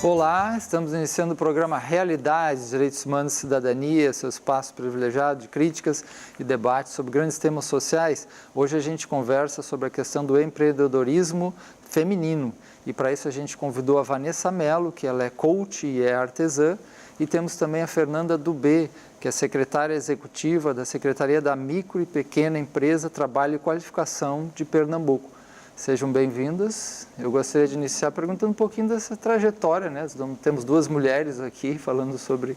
Olá, estamos iniciando o programa Realidades, Direitos Humanos e Cidadania, seu espaço privilegiado de críticas e debates sobre grandes temas sociais. Hoje a gente conversa sobre a questão do empreendedorismo feminino e para isso a gente convidou a Vanessa Mello, que ela é coach e é artesã, e temos também a Fernanda Dubé, que é secretária executiva da Secretaria da Micro e Pequena Empresa, Trabalho e Qualificação de Pernambuco. Sejam bem-vindas. Eu gostaria de iniciar perguntando um pouquinho dessa trajetória, né? Temos duas mulheres aqui falando sobre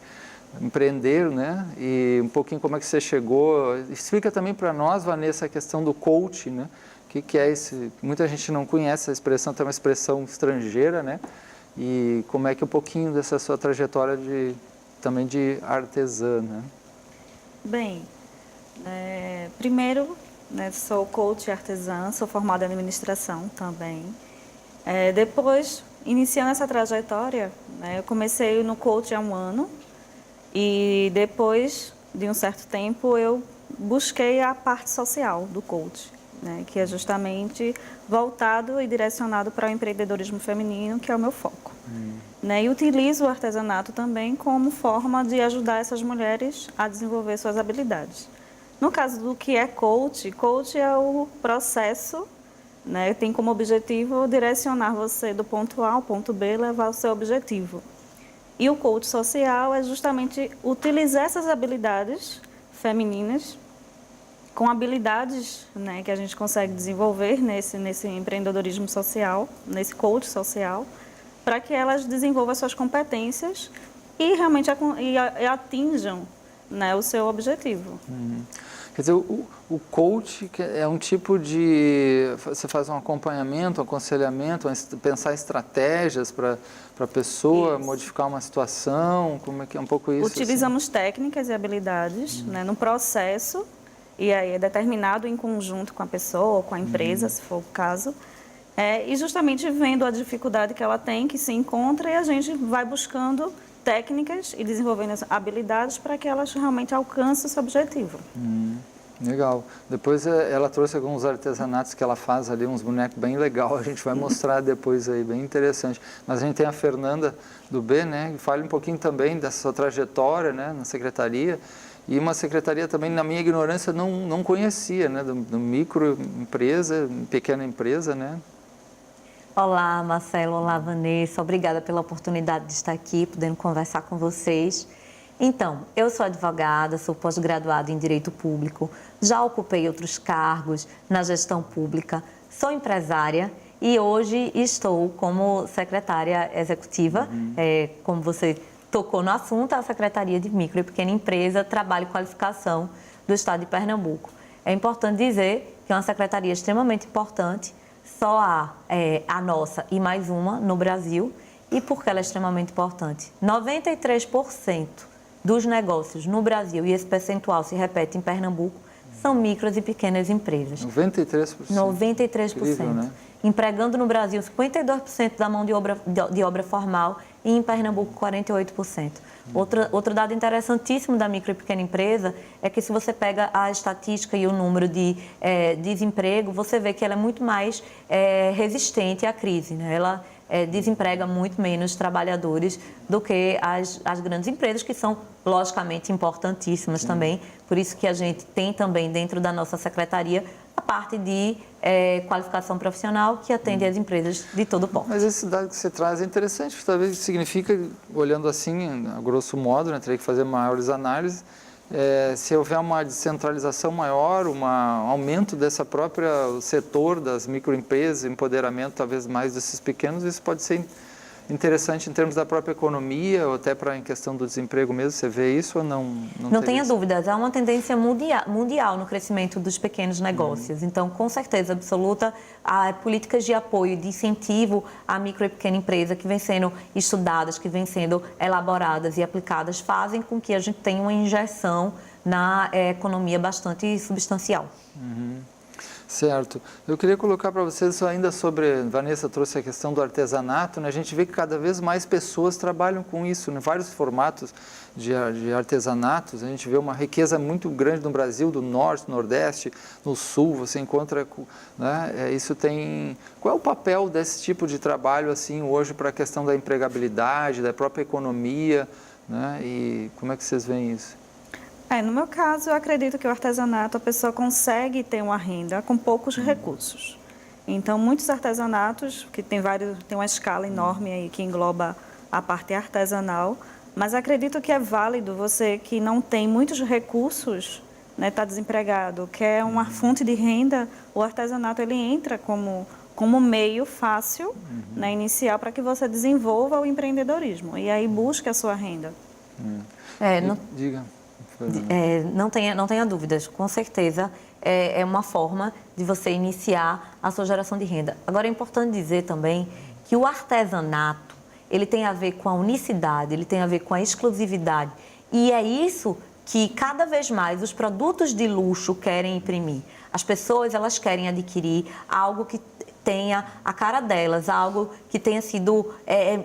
empreender, né? E um pouquinho como é que você chegou. Explica também para nós, Vanessa, a questão do coach, né? O que é esse? Muita gente não conhece a expressão, tem uma expressão estrangeira, né? E como é que um pouquinho dessa sua trajetória também de artesã, né? Bem, primeiro, sou coach artesã, sou formada em administração também. Depois, iniciando essa trajetória, eu comecei no coach há um ano e depois de um certo tempo eu busquei a parte social do coach, que é justamente voltado e direcionado para o empreendedorismo feminino, que é o meu foco. E utilizo o artesanato também como forma de ajudar essas mulheres a desenvolver suas habilidades. No caso do que é coach, coach é o processo, tem como objetivo direcionar você do ponto A ao ponto B, levar ao seu objetivo. E o coach social é justamente utilizar essas habilidades femininas com habilidades que a gente consegue desenvolver nesse empreendedorismo social, nesse coach social, para que elas desenvolvam suas competências e realmente atinjam o seu objetivo. Quer dizer, o coach é um tipo de... Você faz um acompanhamento, um aconselhamento, pensar em estratégias para a pessoa modificar uma situação, como é que é um pouco isso? Utilizamos técnicas e habilidades no processo, e aí é determinado em conjunto com a pessoa, com a empresa, se for o caso, e justamente vendo a dificuldade que ela tem, que se encontra, e a gente vai buscando técnicas e desenvolvendo as habilidades para que elas realmente alcancem o seu objetivo. Legal. Depois ela trouxe alguns artesanatos que ela faz ali, uns bonecos bem legal, a gente vai mostrar depois aí, bem interessante. Mas a gente tem a Fernanda Dubé, né, fale um pouquinho também dessa sua trajetória, né, na secretaria, e uma secretaria também, na minha ignorância, não conhecia, né, do microempresa, pequena empresa, né. Olá, Marcelo. Olá, Vanessa. Obrigada pela oportunidade de estar aqui, podendo conversar com vocês. Então, eu sou advogada, sou pós-graduada em Direito Público, já ocupei outros cargos na gestão pública, sou empresária e hoje estou como secretária executiva, como você tocou no assunto, a Secretaria de Micro e Pequena Empresa, Trabalho e Qualificação do Estado de Pernambuco. É importante dizer que é uma secretaria extremamente importante. Só há a nossa e mais uma no Brasil. E por que ela é extremamente importante? 93% dos negócios no Brasil, e esse percentual se repete em Pernambuco, são micros e pequenas empresas. 93%? 93%. Incrível, né? Empregando no Brasil 52% da mão de obra formal e em Pernambuco 48%. Outro dado interessantíssimo da micro e pequena empresa é que se você pega a estatística e o número de desemprego, você vê que ela é muito mais resistente à crise, né? Ela desemprega muito menos trabalhadores do que as grandes empresas, que são logicamente importantíssimas também. Por isso que a gente tem também dentro da nossa secretaria a parte de qualificação profissional que atende às empresas de todo o porte. Mas esse dado que você traz é interessante, porque talvez significa, olhando assim, a grosso modo, né, teria que fazer maiores análises, se houver uma descentralização maior, um aumento dessa própria setor das microempresas, empoderamento talvez mais desses pequenos, isso pode ser interessante em termos da própria economia ou até para em questão do desemprego mesmo. Você vê isso ou não? Não tenha dúvidas, há uma tendência mundial no crescimento dos pequenos negócios. Então, com certeza absoluta, há políticas de apoio, de incentivo à micro e pequena empresa que vêm sendo estudadas, que vêm sendo elaboradas e aplicadas, fazem com que a gente tenha uma injeção na economia bastante substancial. Certo. Eu queria colocar para vocês ainda sobre, Vanessa trouxe a questão do artesanato, né? A gente vê que cada vez mais pessoas trabalham com isso, né? Vários formatos de artesanatos, a gente vê uma riqueza muito grande no Brasil, do norte, nordeste, no sul, você encontra, né? Isso tem... Qual é o papel desse tipo de trabalho, assim, hoje para a questão da empregabilidade, da própria economia, né? E como é que vocês veem isso? No meu caso, eu acredito que o artesanato, a pessoa consegue ter uma renda com poucos recursos. Então, muitos artesanatos, que tem uma escala enorme aí que engloba a parte artesanal, mas acredito que é válido você que não tem muitos recursos, né, está desempregado, quer uma fonte de renda, o artesanato ele entra como meio fácil, né, inicial, para que você desenvolva o empreendedorismo e aí busque a sua renda. Diga. Não tenha dúvidas, com certeza é uma forma de você iniciar a sua geração de renda. Agora é importante dizer também que o artesanato, ele tem a ver com a unicidade, ele tem a ver com a exclusividade e é isso que cada vez mais os produtos de luxo querem imprimir. As pessoas, elas querem adquirir algo que tenha a cara delas, algo que tenha sido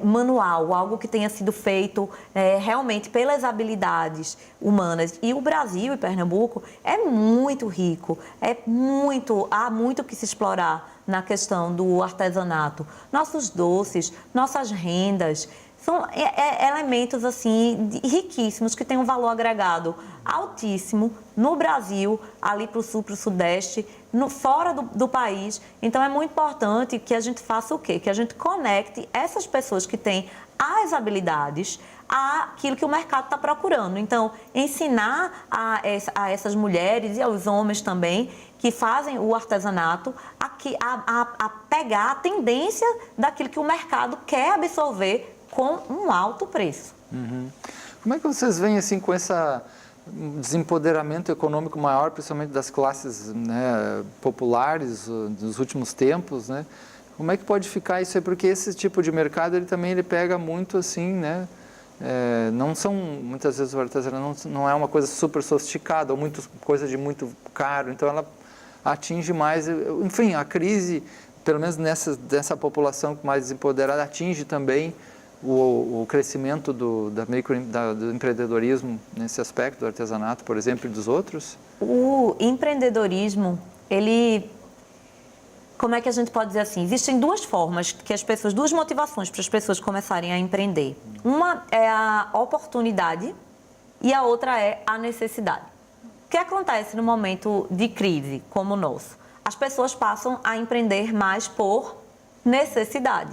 manual, algo que tenha sido feito realmente pelas habilidades humanas. E o Brasil e Pernambuco é muito rico, há muito que se explorar na questão do artesanato. Nossos doces, nossas rendas, são elementos assim riquíssimos que têm um valor agregado altíssimo no Brasil, ali para o sul, para o sudeste, fora do país. Então é muito importante que a gente faça o quê? Que a gente conecte essas pessoas que têm as habilidades àquilo que o mercado está procurando. Então, ensinar a essas mulheres e aos homens também que fazem o artesanato a pegar a tendência daquilo que o mercado quer absorver com um alto preço. Uhum. Como é que vocês veem assim com esse desempoderamento econômico maior, principalmente das classes, né, populares dos últimos tempos, né? Como é que pode ficar isso aí? Porque esse tipo de mercado ele pega muito assim, né? Não são, muitas vezes o artesanato não é uma coisa super sofisticada ou coisa de muito caro, então ela atinge mais, enfim, a crise, pelo menos nessa população mais desempoderada, atinge também o crescimento do empreendedorismo nesse aspecto, do artesanato, por exemplo, e dos outros? O empreendedorismo, como é que a gente pode dizer assim? Existem duas formas duas motivações para as pessoas começarem a empreender. Uma é a oportunidade e a outra é a necessidade. O que acontece no momento de crise como o nosso? As pessoas passam a empreender mais por necessidade.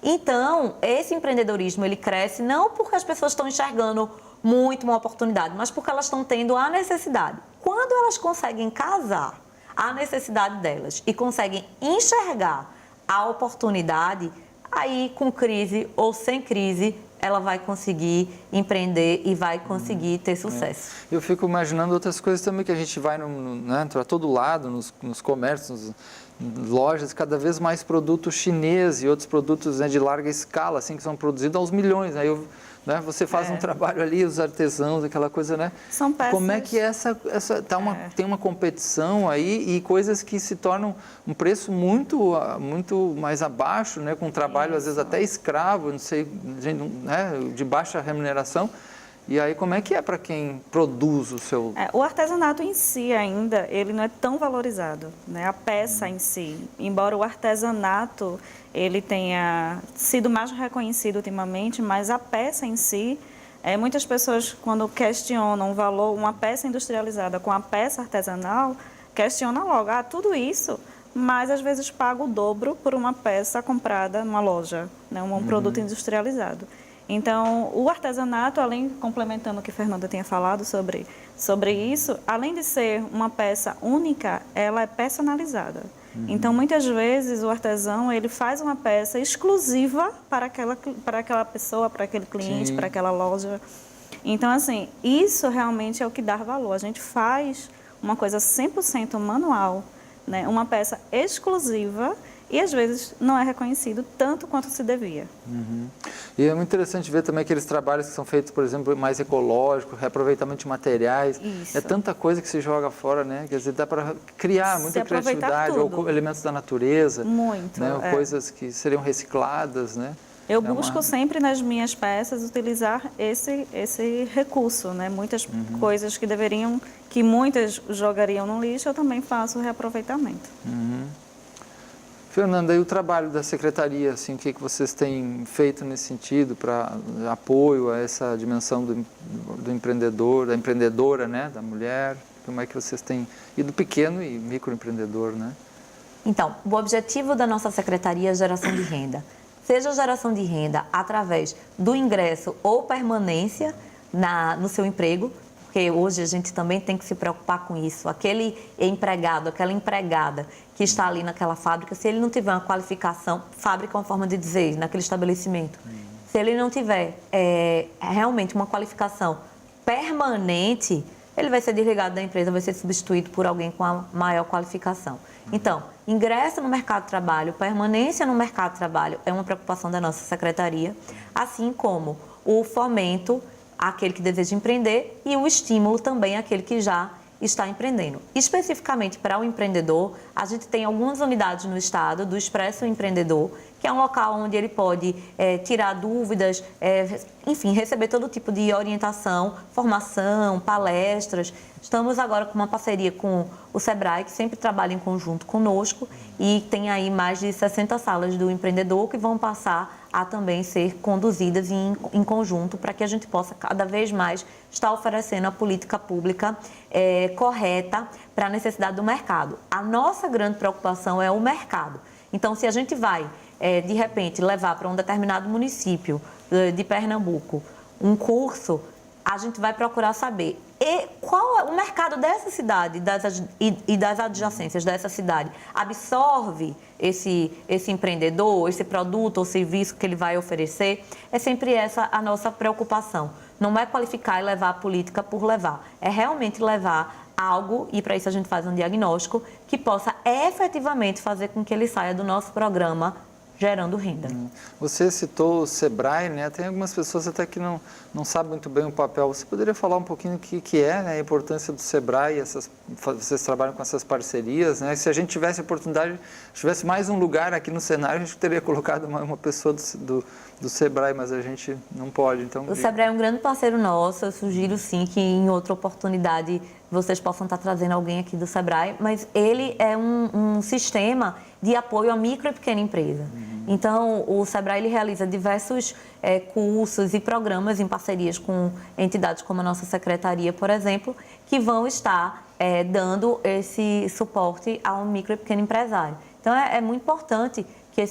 Então, esse empreendedorismo, ele cresce não porque as pessoas estão enxergando muito uma oportunidade, mas porque elas estão tendo a necessidade. Quando elas conseguem casar a necessidade delas e conseguem enxergar a oportunidade, aí com crise ou sem crise, ela vai conseguir empreender e vai conseguir ter sucesso. Eu fico imaginando outras coisas também, que a gente vai né, para todo lado, nos comércios, lojas, cada vez mais produtos chineses e outros produtos, né, de larga escala, assim, que são produzidos aos milhões. Aí né, você faz um trabalho ali, os artesãos, aquela coisa, né? São peças. Como é que tem uma competição aí e coisas que se tornam um preço muito mais abaixo, né, com trabalho às vezes até escravo, não sei, né, de baixa remuneração. E aí, como é que é para quem produz o seu... O artesanato em si ainda, ele não é tão valorizado, né? A peça em si. Embora o artesanato, ele tenha sido mais reconhecido ultimamente, mas a peça em si, muitas pessoas, quando questionam o valor, uma peça industrializada com a peça artesanal, questionam logo, tudo isso, mas às vezes paga o dobro por uma peça comprada numa loja, né? Um produto industrializado. Então, o artesanato, complementando o que a Fernanda tinha falado sobre isso, além de ser uma peça única, ela é personalizada. Então, muitas vezes, o artesão, ele faz uma peça exclusiva para aquela pessoa, para aquele cliente, para aquela loja. Então, assim, isso realmente é o que dá valor. A gente faz uma coisa 100% manual, né? Uma peça exclusiva e às vezes não é reconhecido tanto quanto se devia. E é muito interessante ver também aqueles trabalhos que são feitos, por exemplo, mais ecológicos, reaproveitamento de materiais. Isso. É tanta coisa que se joga fora, né? Quer dizer, dá para criar muita criatividade, ou elementos da natureza. Muito, né? Ou coisas que seriam recicladas, né? Eu busco sempre nas minhas peças utilizar esse recurso, né? Muitas coisas que muitas jogariam no lixo, eu também faço reaproveitamento. Fernanda, e o trabalho da secretaria, assim, o que vocês têm feito nesse sentido para apoio a essa dimensão do empreendedor, da empreendedora, né, da mulher? Como é que vocês têm, e do pequeno e microempreendedor, né? Então, o objetivo da nossa secretaria é geração de renda. Seja geração de renda através do ingresso ou permanência no seu emprego, porque hoje a gente também tem que se preocupar com isso. Aquele empregado, aquela empregada que está ali naquela fábrica, se ele não tiver uma qualificação, fábrica é uma forma de dizer, naquele estabelecimento, se ele não tiver realmente uma qualificação permanente, ele vai ser desligado da empresa, vai ser substituído por alguém com a maior qualificação. Então, ingresso no mercado de trabalho, permanência no mercado de trabalho é uma preocupação da nossa secretaria, assim como o fomento àquele que deseja empreender e o estímulo também àquele que já está empreendendo. Especificamente para o empreendedor, a gente tem algumas unidades no estado do Expresso Empreendedor, que é um local onde ele pode tirar dúvidas, enfim, receber todo tipo de orientação, formação, palestras. Estamos agora com uma parceria com o Sebrae, que sempre trabalha em conjunto conosco, e tem aí mais de 60 salas do empreendedor que vão passar a também ser conduzidas em conjunto para que a gente possa cada vez mais estar oferecendo a política pública correta para a necessidade do mercado. A nossa grande preocupação é o mercado. Então, se a gente vai, de repente, levar para um determinado município de Pernambuco um curso, a gente vai procurar saber qual é o mercado dessa cidade e das adjacências dessa cidade. Absorve esse empreendedor, esse produto ou serviço que ele vai oferecer? É sempre essa a nossa preocupação. Não é qualificar e levar a política por levar. É realmente levar algo, e para isso a gente faz um diagnóstico, que possa efetivamente fazer com que ele saia do nosso programa gerando renda. Você citou o Sebrae, né? Tem algumas pessoas até que não sabem muito bem o papel. Você poderia falar um pouquinho o que é, né, a importância do Sebrae, vocês trabalham com essas parcerias, né? Se a gente tivesse a oportunidade, tivesse mais um lugar aqui no cenário, a gente teria colocado uma pessoa do Sebrae, mas a gente não pode. Então, o Sebrae é um grande parceiro nosso, eu sugiro sim que em outra oportunidade vocês possam estar trazendo alguém aqui do Sebrae, mas ele é um sistema de apoio à micro e pequena empresa. Então, o Sebrae ele realiza diversos cursos e programas em parcerias com entidades como a nossa secretaria, por exemplo, que vão estar dando esse suporte ao micro e pequeno empresário. Então, é muito importante que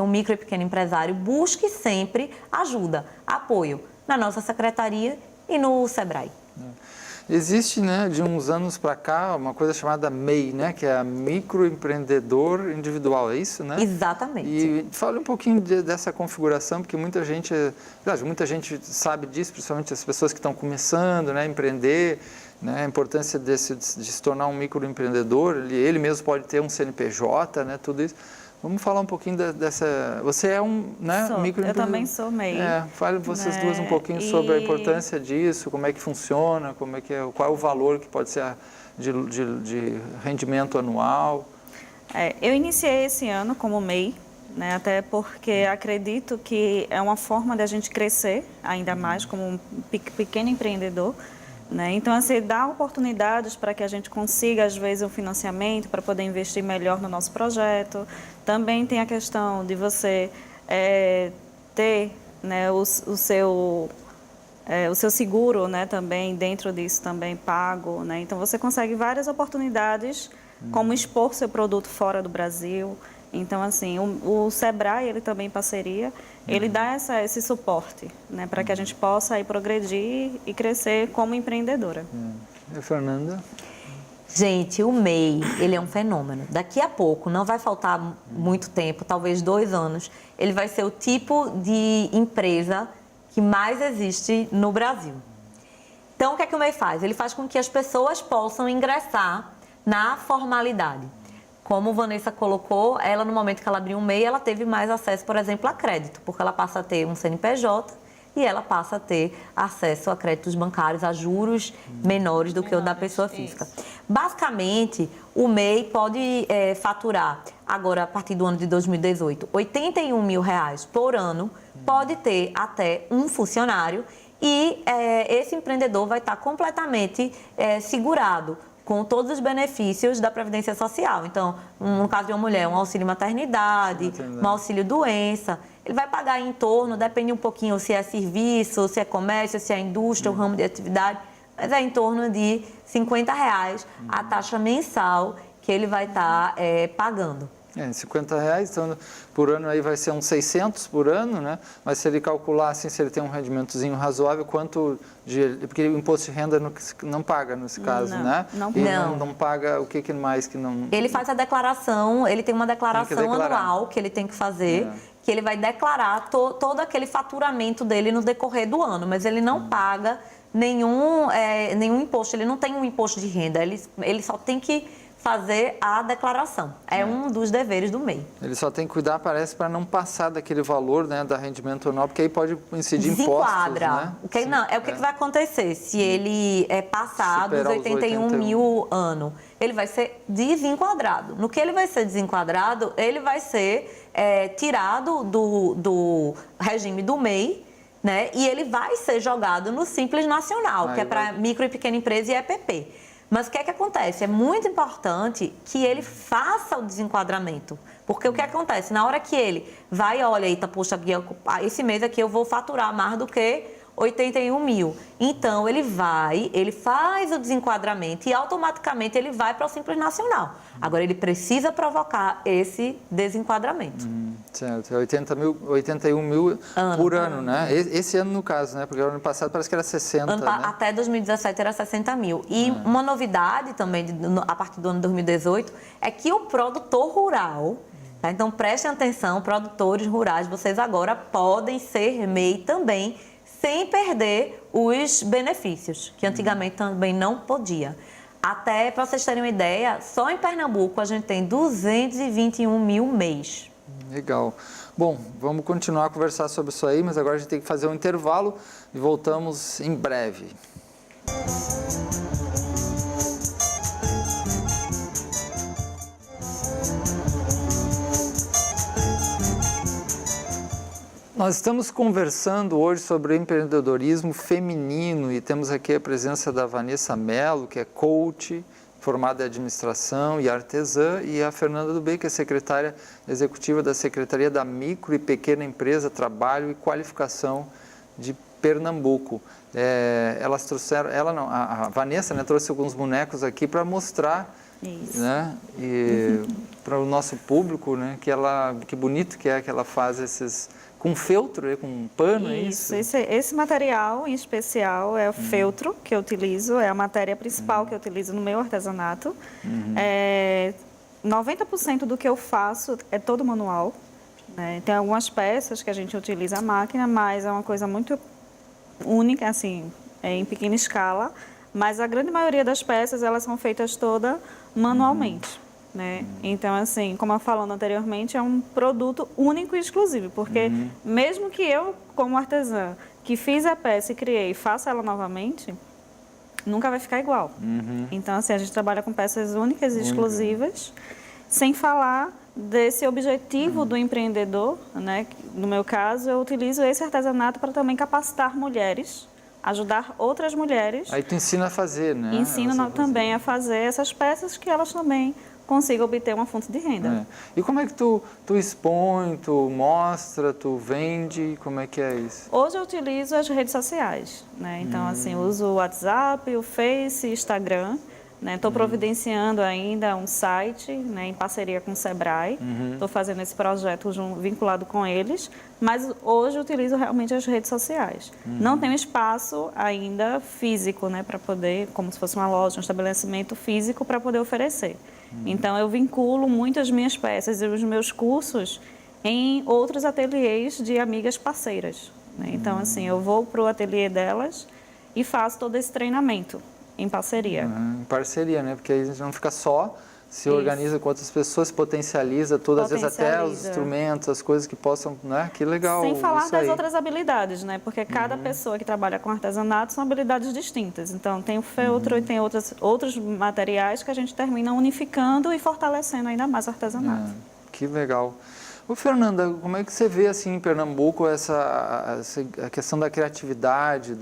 um micro e pequeno empresário busque sempre ajuda, apoio na nossa secretaria e no Sebrae. Existe, né, de uns anos para cá, uma coisa chamada MEI, né, que é a microempreendedor individual, é isso, né? Exatamente. E fale um pouquinho dessa configuração, porque muita gente sabe disso, principalmente as pessoas que estão começando, né, a empreender, né, a importância de se tornar um microempreendedor, ele mesmo pode ter um CNPJ, né, tudo isso. Vamos falar um pouquinho dessa... Você é microempreendedor. Eu também sou MEI. Fale vocês duas um pouquinho sobre a importância disso, como é que funciona, qual é o valor que pode ser de rendimento anual. Eu iniciei esse ano como MEI, né, até porque acredito que é uma forma da gente crescer ainda mais como um pequeno empreendedor. Né? Então, assim, dá oportunidades para que a gente consiga, às vezes, um financiamento para poder investir melhor no nosso projeto. Também tem a questão de você ter, né, o seu seguro, né, também dentro disso também pago. Né? Então, você consegue várias oportunidades, como expor seu produto fora do Brasil. Então, assim, o Sebrae, ele também em parceria, ele dá esse suporte, né, para que a gente possa aí progredir e crescer como empreendedora. E a Fernanda? Gente, o MEI, ele é um fenômeno. Daqui a pouco, não vai faltar muito tempo, talvez 2 anos, ele vai ser o tipo de empresa que mais existe no Brasil. Então, o que é que o MEI faz? Ele faz com que as pessoas possam ingressar na formalidade. Como Vanessa colocou, ela no momento que ela abriu um MEI, ela teve mais acesso, por exemplo, a crédito, porque ela passa a ter um CNPJ e ela passa a ter acesso a créditos bancários, a juros menores do que o da pessoa física. Basicamente, o MEI pode faturar, agora a partir do ano de 2018, R$81 mil por ano, pode ter até um funcionário e esse empreendedor vai estar completamente segurado com todos os benefícios da Previdência Social. Então, no caso de uma mulher, um auxílio maternidade, um auxílio doença. Ele vai pagar em torno, depende um pouquinho se é serviço, se é comércio, se é indústria, o ramo de atividade, mas é em torno de R$50 a taxa mensal que ele vai estar pagando. R$50, então por ano aí vai ser uns 600 por ano, né? Mas se ele calcular assim, se ele tem um rendimentozinho razoável, quanto de... Porque o imposto de renda não paga nesse caso, né? Não paga o que mais que não... Ele faz a declaração, ele tem uma declaração anual que ele tem que fazer, que ele vai declarar todo aquele faturamento dele no decorrer do ano, mas ele não paga nenhum imposto, ele não tem um imposto de renda, ele só tem que fazer a declaração. É um dos deveres do MEI. Ele só tem que cuidar, parece, para não passar daquele valor, né, da rendimento anual, porque aí pode incidir impostos, né? O que vai acontecer se ele passar dos 81 mil ano? Ele vai ser desenquadrado. No que ele vai ser desenquadrado, ele vai ser tirado do regime do MEI, né? E ele vai ser jogado no Simples Nacional, que é para micro e pequena empresa e EPP. Mas o que é que acontece? É muito importante que ele faça o desenquadramento. Porque o que acontece? Na hora que ele vai, olha, eita, poxa, esse mês aqui eu vou faturar mais do que 81 mil. Então, ele faz o desenquadramento e automaticamente ele vai para o Simples Nacional. Agora, ele precisa provocar esse desenquadramento. Certo, 81 mil por ano, né? Esse ano no caso, né? Porque o ano passado parece que era 60, né? Até 2017 era 60 mil. E uma novidade também, a partir do ano 2018, é que o produtor rural... Tá? Então, prestem atenção, produtores rurais, vocês agora podem ser MEI também, sem perder os benefícios, que antigamente também não podia. Até, para vocês terem uma ideia, só em Pernambuco a gente tem 221 mil MEIs. Legal. Bom, vamos continuar a conversar sobre isso aí, mas agora a gente tem que fazer um intervalo e voltamos em breve. Nós estamos conversando hoje sobre empreendedorismo feminino e temos aqui a presença da Vanessa Mello, que é coach, formada em administração e artesã, e a Fernanda Dubey, que é secretária executiva da Secretaria da Micro e Pequena Empresa, Trabalho e Qualificação de Pernambuco. Elas trouxeram, a Vanessa, né, trouxe alguns bonecos aqui para mostrar, né, para o nosso público, né, que bonito que é que ela faz esses com feltro, com pano, é isso? Esse material em especial é o feltro que eu utilizo, é a matéria principal que eu utilizo no meu artesanato. 90% do que eu faço é todo manual, né? Tem algumas peças que a gente utiliza a máquina, mas é uma coisa muito única, assim, em pequena escala, mas a grande maioria das peças, elas são feitas todas manualmente. Né? Então, assim, como eu falando anteriormente, é um produto único e exclusivo, porque mesmo que eu, como artesã, que fiz a peça e criei, faça ela novamente, nunca vai ficar igual. Então, assim, a gente trabalha com peças únicas e exclusivas, sem falar desse objetivo do empreendedor, né? No meu caso, eu utilizo esse artesanato para também capacitar mulheres, ajudar outras mulheres. Aí tu ensina a fazer, né? Ensino também a fazer essas peças que elas também consiga obter uma fonte de renda. E como é que tu expõe, tu mostra, tu vende, como é que é isso? Hoje eu utilizo as redes sociais, né? Então, assim, eu uso o WhatsApp, o Face, Instagram, né? Estou providenciando ainda um site, né, em parceria com o Sebrae. Estou fazendo esse projeto vinculado com eles, mas hoje eu utilizo realmente as redes sociais. Não tenho espaço ainda físico, né, para poder, como se fosse uma loja, um estabelecimento físico para poder oferecer. Então, eu vinculo muito as minhas peças e os meus cursos em outros ateliês de amigas parceiras, né? Então, assim, eu vou para o ateliê delas e faço todo esse treinamento em parceria. Em parceria, né? Porque aí a gente não fica só se organiza com outras pessoas, potencializa tudo, às vezes até os instrumentos, as coisas que possam, né? Que legal. Sem falar isso das aí. outras habilidades, né? Porque cada pessoa que trabalha com artesanato são habilidades distintas. Então, tem o feltro e tem outros materiais que a gente termina unificando e fortalecendo ainda mais o artesanato. Que legal. Ô, Fernanda, como é que você vê assim em Pernambuco a questão da criatividade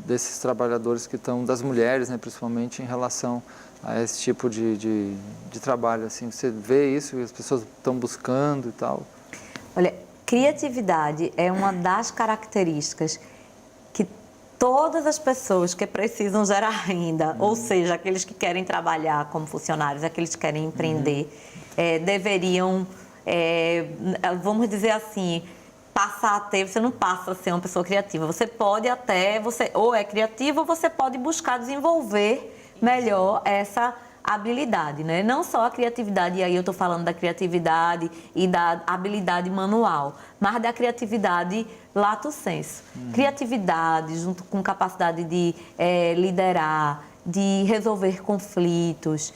desses trabalhadores que estão, das mulheres, né, principalmente em relação a esse tipo de trabalho? Assim, você vê isso que as pessoas estão buscando e tal? Olha, criatividade é uma das características que todas as pessoas que precisam gerar renda, ou seja, aqueles que querem trabalhar como funcionários, aqueles que querem empreender, deveriam, vamos dizer assim, passar a ter. Você não passa a ser uma pessoa criativa. Você pode até, você ou é criativo ou você pode buscar desenvolver melhor essa habilidade, né? Não só a criatividade, e aí eu estou falando da criatividade e da habilidade manual, mas da criatividade lato sensu. Criatividade junto com capacidade de liderar, de resolver conflitos,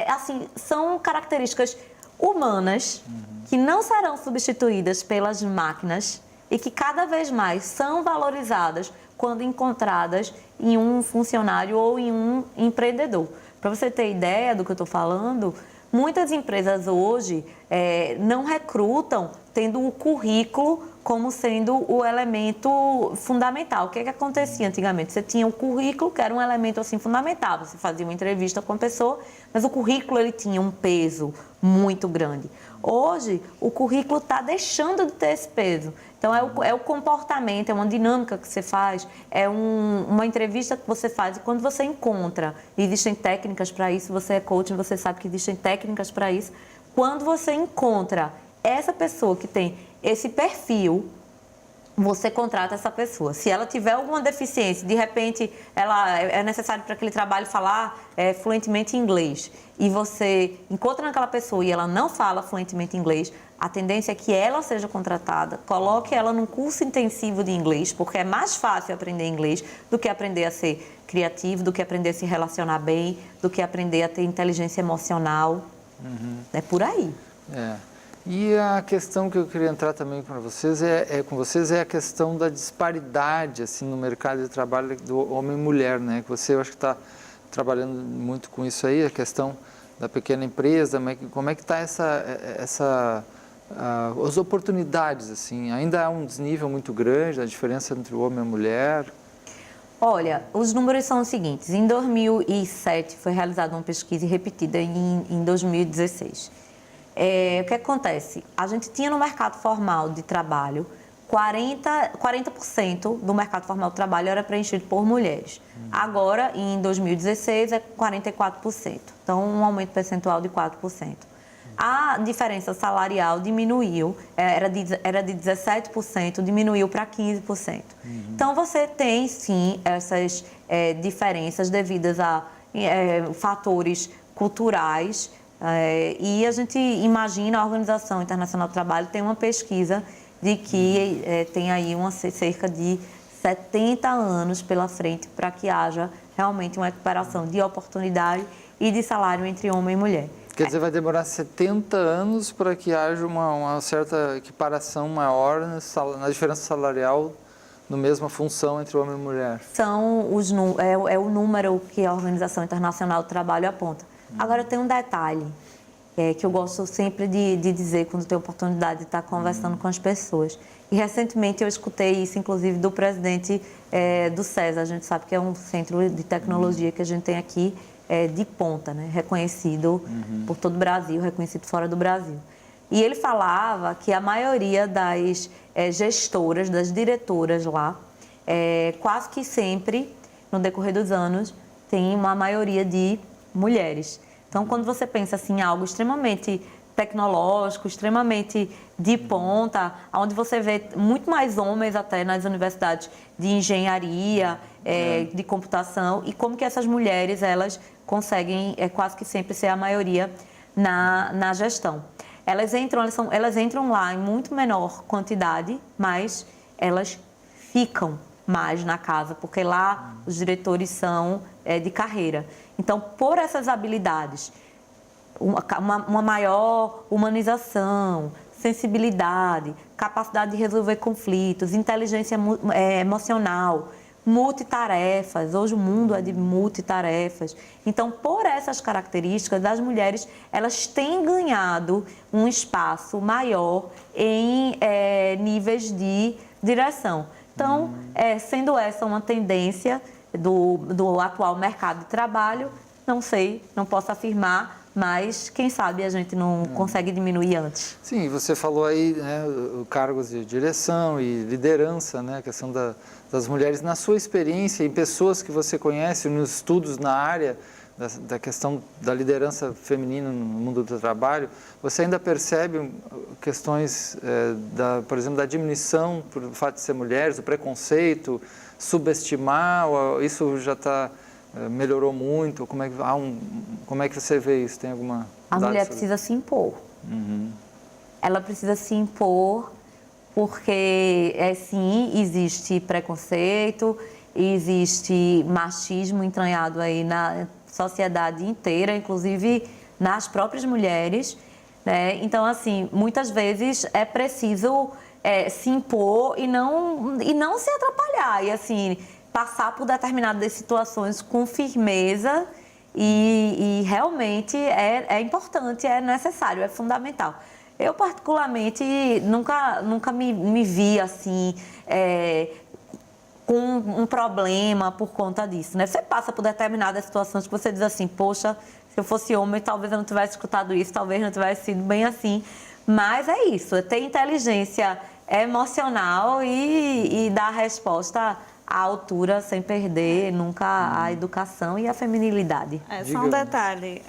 assim, são características humanas que não serão substituídas pelas máquinas e que cada vez mais são valorizadas quando encontradas em um funcionário ou em um empreendedor. Para você ter ideia do que eu estou falando, muitas empresas hoje não recrutam tendo o currículo como sendo o elemento fundamental. O que acontecia antigamente? Você tinha o currículo, que era um elemento assim fundamental. Você fazia uma entrevista com a pessoa, mas o currículo ele tinha um peso muito grande. Hoje, o currículo está deixando de ter esse peso. Então, é o comportamento, é uma dinâmica que você faz, uma entrevista que você faz. E quando você encontra, existem técnicas para isso, você é coaching, você sabe que existem técnicas para isso. Quando você encontra essa pessoa que tem esse perfil, você contrata essa pessoa. Se ela tiver alguma deficiência, de repente ela é necessário para aquele trabalho falar fluentemente inglês, e você encontra naquela pessoa e ela não fala fluentemente inglês, a tendência é que ela seja contratada, coloque ela num curso intensivo de inglês, porque é mais fácil aprender inglês do que aprender a ser criativo, do que aprender a se relacionar bem, do que aprender a ter inteligência emocional. É por aí. E a questão que eu queria entrar também com vocês é a questão da disparidade assim no mercado de trabalho do homem e mulher, né? Que você, eu acho que está trabalhando muito com isso aí, a questão da pequena empresa, como é que está as oportunidades assim? Ainda há um desnível muito grande, a diferença entre o homem e a mulher? Olha, os números são os seguintes. Em 2007 foi realizada uma pesquisa repetida em 2016. O que acontece? A gente tinha no mercado formal de trabalho, 40% do mercado formal de trabalho era preenchido por mulheres. Agora, em 2016, é 44%. Então, um aumento percentual de 4%. A diferença salarial diminuiu, era de 17%, diminuiu para 15%. Então, você tem, sim, essas diferenças devidas a fatores culturais. E a gente imagina, a Organização Internacional do Trabalho tem uma pesquisa de que tem aí cerca de 70 anos pela frente para que haja realmente uma equiparação de oportunidade e de salário entre homem e mulher. Quer dizer, vai demorar 70 anos para que haja uma certa equiparação maior na diferença salarial na mesma função entre homem e mulher. É o número que a Organização Internacional do Trabalho aponta. Agora, tem um detalhe que eu gosto sempre de dizer quando tenho oportunidade de estar conversando com as pessoas. E recentemente eu escutei isso, inclusive, do presidente do SESA. A gente sabe que é um centro de tecnologia que a gente tem aqui de ponta, né? Reconhecido por todo o Brasil, reconhecido fora do Brasil. E ele falava que a maioria das gestoras, das diretoras lá, quase que sempre, no decorrer dos anos, tem uma maioria de mulheres. Então, quando você pensa assim, em algo extremamente tecnológico, extremamente de ponta, onde você vê muito mais homens até nas universidades de engenharia, de computação, e como que essas mulheres, elas conseguem quase que sempre ser a maioria na gestão. Elas entram lá em muito menor quantidade, mas elas ficam mais na casa, porque lá os diretores são de carreira. Então, por essas habilidades, uma maior humanização, sensibilidade, capacidade de resolver conflitos, inteligência emocional, multitarefas. Hoje o mundo é de multitarefas. Então, por essas características, as mulheres elas têm ganhado um espaço maior em níveis de direção. Então, sendo essa uma tendência do atual mercado de trabalho, não sei, não posso afirmar, mas quem sabe a gente não consegue diminuir antes. Sim, você falou aí, né, cargos de direção e liderança, né, a questão das mulheres. Na sua experiência, em pessoas que você conhece, nos estudos na área da questão da liderança feminina no mundo do trabalho, você ainda percebe questões, por exemplo, da diminuição por fato de ser mulheres, do preconceito, subestimar, isso já melhorou muito? Como é que você vê isso? Tem alguma A mulher precisa se impor. Ela precisa se impor porque, sim, existe preconceito, existe machismo entranhado aí na sociedade inteira, inclusive nas próprias mulheres, né? Então, assim, muitas vezes é preciso se impor e não se atrapalhar. E, assim, passar por determinadas situações com firmeza e realmente é importante, é necessário, é fundamental. Eu, particularmente, nunca me vi assim, com um problema por conta disso, né? Você passa por determinadas situações que você diz assim, poxa, se eu fosse homem, talvez eu não tivesse escutado isso, talvez não tivesse sido bem assim. Mas é isso, é ter inteligência emocional e dar a resposta à altura, sem perder nunca a educação e a feminilidade. Só um detalhe,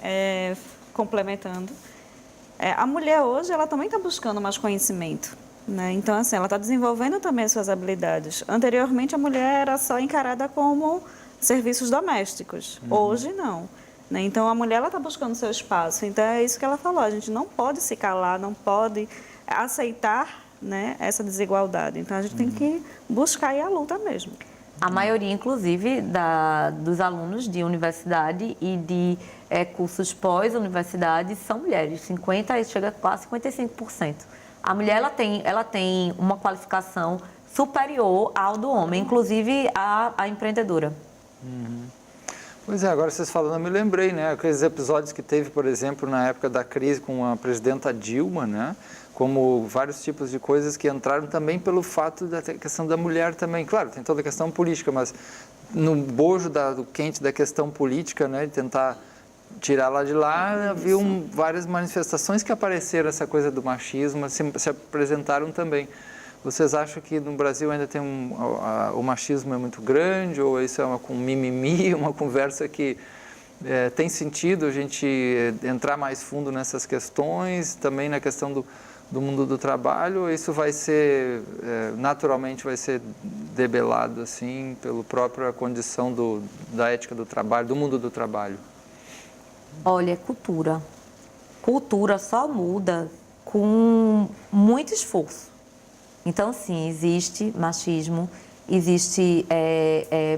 complementando. A mulher hoje, ela também está buscando mais conhecimento, né? Então, assim, ela está desenvolvendo também as suas habilidades. Anteriormente, a mulher era só encarada como serviços domésticos. Hoje, não. Né? Então, a mulher está buscando seu espaço. Então, é isso que ela falou. A gente não pode se calar, não pode aceitar, né, essa desigualdade. Então, a gente tem que buscar aí a luta mesmo. A maioria, inclusive, dos alunos de universidade e de cursos pós-universidade são mulheres. 50% chega a quase 55%. A mulher ela tem uma qualificação superior ao do homem, inclusive a empreendedora. Pois é, agora vocês falando, eu me lembrei, né? Aqueles episódios que teve, por exemplo, na época da crise com a presidenta Dilma, né? Como vários tipos de coisas que entraram também pelo fato da questão da mulher também. Claro, tem toda a questão política, mas no bojo do quente da questão política, né? De tentar tirar lá de lá, havia várias manifestações que apareceram, essa coisa do machismo, se apresentaram também. Vocês acham que no Brasil ainda tem o machismo é muito grande, ou isso é um mimimi, uma conversa que tem sentido a gente entrar mais fundo nessas questões, também na questão do mundo do trabalho, ou isso vai ser, naturalmente vai ser debelado, assim, pela própria condição da ética do trabalho, do mundo do trabalho? Olha, cultura. Cultura só muda com muito esforço. Então, sim, existe machismo, existe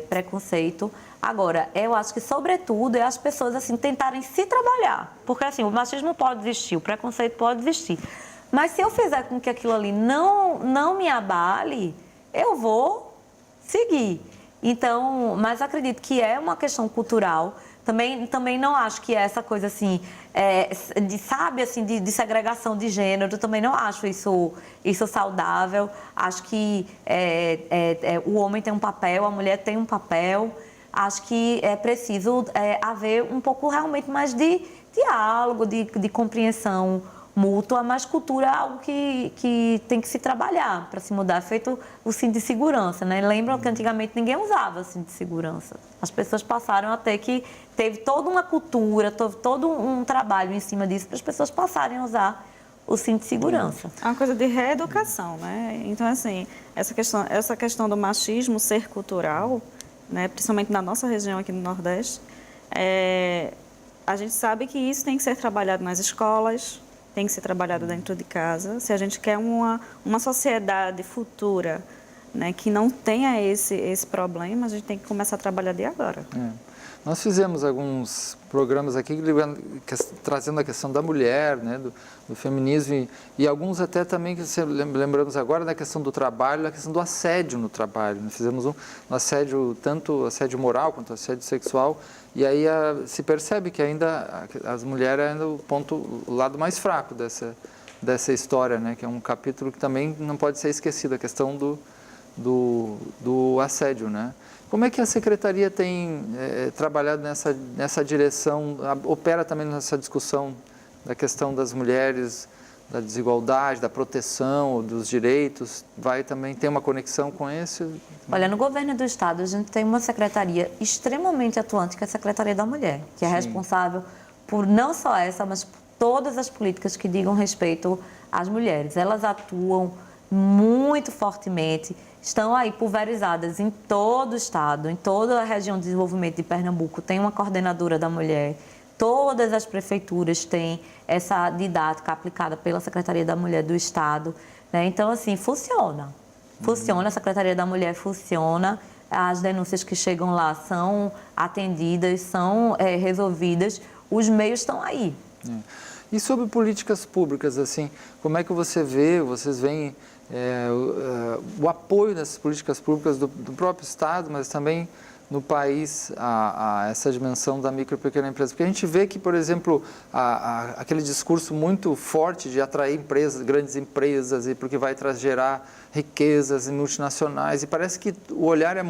preconceito. Agora, eu acho que, sobretudo, é as pessoas assim, tentarem se trabalhar. Porque, assim, o machismo pode existir, o preconceito pode existir. Mas se eu fizer com que aquilo ali não me abale, eu vou seguir. Então, mas acredito que é uma questão cultural. Também não acho que essa coisa assim, de segregação de gênero, também não acho isso saudável. Acho que o homem tem um papel, a mulher tem um papel. Acho que é preciso haver um pouco realmente mais de diálogo, de compreensão mútua, mas cultura é algo que tem que se trabalhar para se mudar. Feito o cinto de segurança, né? Lembram que antigamente ninguém usava cinto de segurança. As pessoas passaram a ter que... Teve toda uma cultura, todo um trabalho em cima disso para as pessoas passarem a usar o cinto de segurança. É uma coisa de reeducação, né? Então, assim, essa questão do machismo ser cultural, né? Principalmente na nossa região aqui no Nordeste, a gente sabe que isso tem que ser trabalhado nas escolas, tem que ser trabalhado dentro de casa. Se a gente quer uma sociedade futura né, que não tenha esse problema, a gente tem que começar a trabalhar de agora. Nós fizemos alguns programas aqui trazendo a questão da mulher, né, do feminismo e alguns até também que lembramos agora da questão do trabalho, a questão do assédio no trabalho. Nós fizemos um assédio, tanto assédio moral quanto assédio sexual, e aí se percebe que ainda as mulheres ainda o lado mais fraco dessa história, né, que é um capítulo que também não pode ser esquecido, a questão do assédio, né? Como é que a Secretaria tem trabalhado nessa direção, opera também nessa discussão da questão das mulheres, da desigualdade, da proteção, dos direitos? Vai também ter uma conexão com esse? Olha, no governo do Estado, a gente tem uma secretaria extremamente atuante, que é a Secretaria da Mulher, que é responsável por não só essa, mas por todas as políticas que digam respeito às mulheres. Elas atuam muito fortemente, estão aí pulverizadas em todo o estado, em toda a região de desenvolvimento de Pernambuco, tem uma coordenadora da mulher, todas as prefeituras têm essa didática aplicada pela Secretaria da Mulher do Estado, né? Então, assim, funciona, a Secretaria da Mulher funciona, as denúncias que chegam lá são atendidas, são resolvidas, os meios estão aí. E sobre políticas públicas, assim, como é que vocês veem o apoio dessas políticas públicas do próprio Estado, mas também no país a essa dimensão da micro e pequena empresa? Porque a gente vê que, por exemplo, aquele discurso muito forte de atrair grandes empresas, porque vai gerar riquezas multinacionais, e parece que o olhar é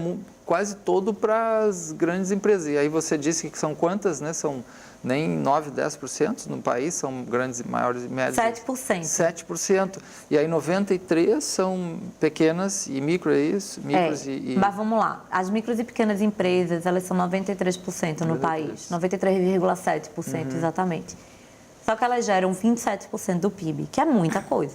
quase todo para as grandes empresas. E aí você disse que são quantas, né? São nem 9, 10% no país, são grandes, maiores e médias. 7%. 7%. E aí 93% são pequenas e micro, é isso? Mas vamos lá, as micros e pequenas empresas, elas são 93% no país, 93,7% exatamente. Só que elas geram 27% do PIB, que é muita coisa.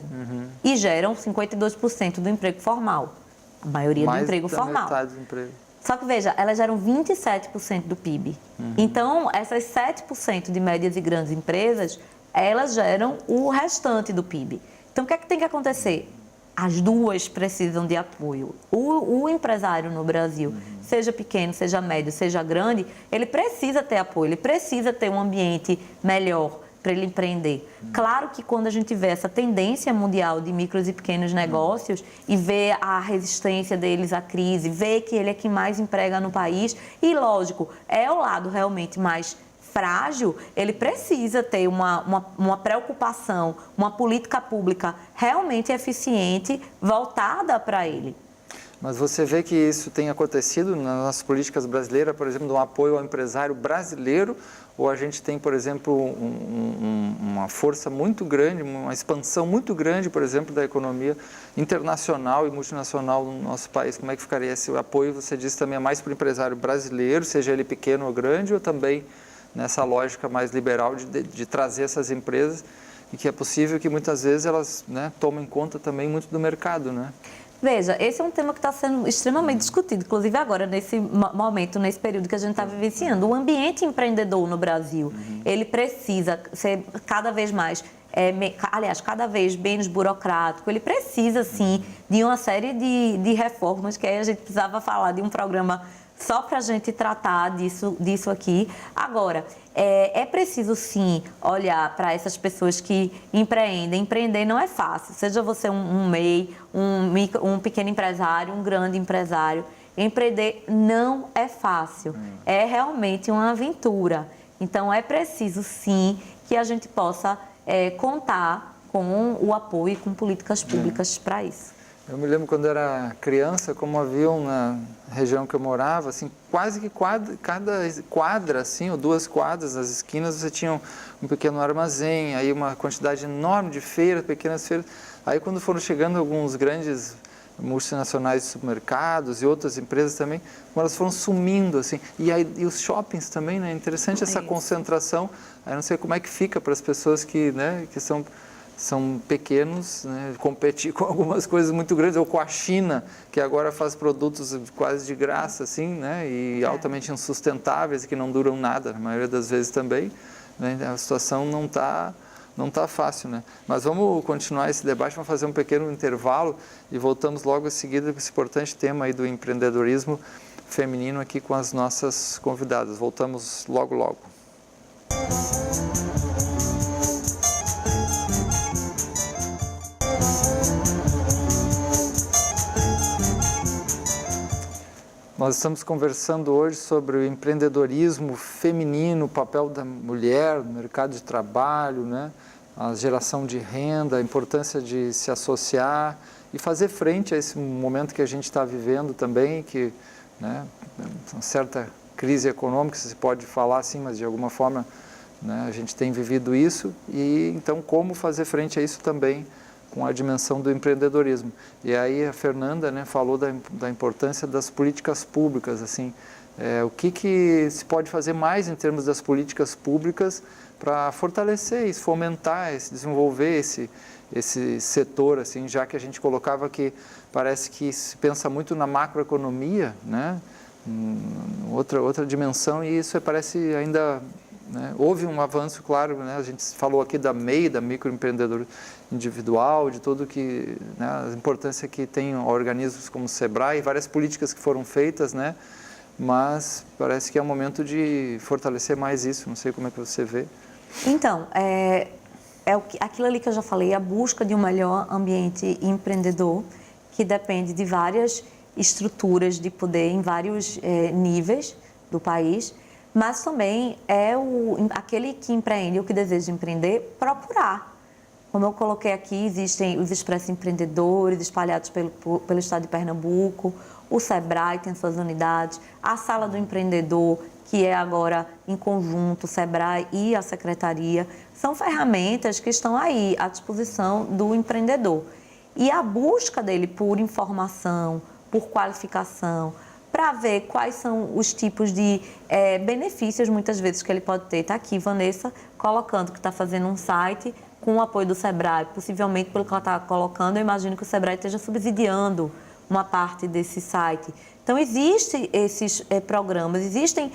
E geram 52% do emprego formal, a maioria do emprego formal. Metade do emprego. Só que, veja, elas geram 27% do PIB. Então, essas 7% de médias e grandes empresas, elas geram o restante do PIB. Então, o que é que tem que acontecer? As duas precisam de apoio. O empresário no Brasil, seja pequeno, seja médio, seja grande, ele precisa ter apoio, ele precisa ter um ambiente melhor para ele empreender. Claro que quando a gente vê essa tendência mundial de micros e pequenos negócios e vê a resistência deles à crise, vê que ele é quem mais emprega no país e, lógico, é o lado realmente mais frágil, ele precisa ter uma preocupação, uma política pública realmente eficiente voltada para ele. Mas você vê que isso tem acontecido nas nossas políticas brasileiras, por exemplo, de um apoio ao empresário brasileiro, ou a gente tem, por exemplo, uma força muito grande, uma expansão muito grande, por exemplo, da economia internacional e multinacional no nosso país? Como é que ficaria esse apoio? Você disse também é mais para o empresário brasileiro, seja ele pequeno ou grande, ou também nessa lógica mais liberal de trazer essas empresas e que é possível que muitas vezes elas, né, tomem conta também muito do mercado, né? Veja, esse é um tema que está sendo extremamente discutido, inclusive agora, nesse momento, nesse período que a gente está vivenciando. O ambiente empreendedor no Brasil, ele precisa ser cada vez mais, cada vez menos burocrático, ele precisa, sim, de uma série de reformas, que aí a gente precisava falar de um programa só para a gente tratar disso aqui. Agora, é preciso, sim, olhar para essas pessoas que empreendem. Empreender não é fácil, seja você um MEI, um pequeno empresário, um grande empresário. Empreender não é fácil, é realmente uma aventura. Então, é preciso, sim, que a gente possa contar com o apoio e com políticas públicas para isso. Eu me lembro quando era criança, como haviam na região que eu morava, assim, quase que cada quadra, assim, ou 2 quadras nas esquinas, você tinha um pequeno armazém, aí uma quantidade enorme de feiras, pequenas feiras. Aí quando foram chegando alguns grandes multinacionais de supermercados e outras empresas também, elas foram sumindo, assim. E os shoppings também, né? Interessante essa concentração. Aí não sei como é que fica para as pessoas que são pequenos, né, competir com algumas coisas muito grandes, ou com a China, que agora faz produtos quase de graça, assim, né, e altamente insustentáveis, que não duram nada, na maioria das vezes também, né, a situação não está não está fácil, né? Mas vamos continuar esse debate, vamos fazer um pequeno intervalo e voltamos logo em seguida com esse importante tema aí do empreendedorismo feminino aqui com as nossas convidadas. Voltamos logo, logo. Nós estamos conversando hoje sobre o empreendedorismo feminino, o papel da mulher no mercado de trabalho, né? A geração de renda, a importância de se associar e fazer frente a esse momento que a gente está vivendo também, que, né, uma certa crise econômica, se pode falar assim, mas de alguma forma, né, a gente tem vivido isso e então como fazer frente a isso também com a dimensão do empreendedorismo. E aí a Fernanda, né, falou da importância das políticas públicas, assim, o que se pode fazer mais em termos das políticas públicas para fortalecer isso, fomentar, desenvolver esse setor, assim, já que a gente colocava que parece que se pensa muito na macroeconomia, né, outra dimensão, e isso parece ainda... né, houve um avanço, claro, né, a gente falou aqui da MEI, da microempreendedor individual, de tudo que, né, a importância que tem organismos como o SEBRAE e várias políticas que foram feitas, né, mas parece que é um momento de fortalecer mais isso, não sei como é que você vê. Então, aquilo ali que eu já falei, a busca de um melhor ambiente empreendedor, que depende de várias estruturas de poder em vários níveis do país, mas também é aquele que empreende ou que deseja empreender procurar. Como eu coloquei aqui, existem os Expresso Empreendedores espalhados pelo estado de Pernambuco, o SEBRAE tem suas unidades, a Sala do Empreendedor, que é agora em conjunto, o SEBRAE e a Secretaria, são ferramentas que estão aí à disposição do empreendedor. E a busca dele por informação, por qualificação, para ver quais são os tipos de benefícios, muitas vezes, que ele pode ter. Está aqui, Vanessa, colocando que está fazendo um site com o apoio do SEBRAE. Possivelmente, pelo que ela está colocando, eu imagino que o SEBRAE esteja subsidiando uma parte desse site. Então, existem esses programas, existem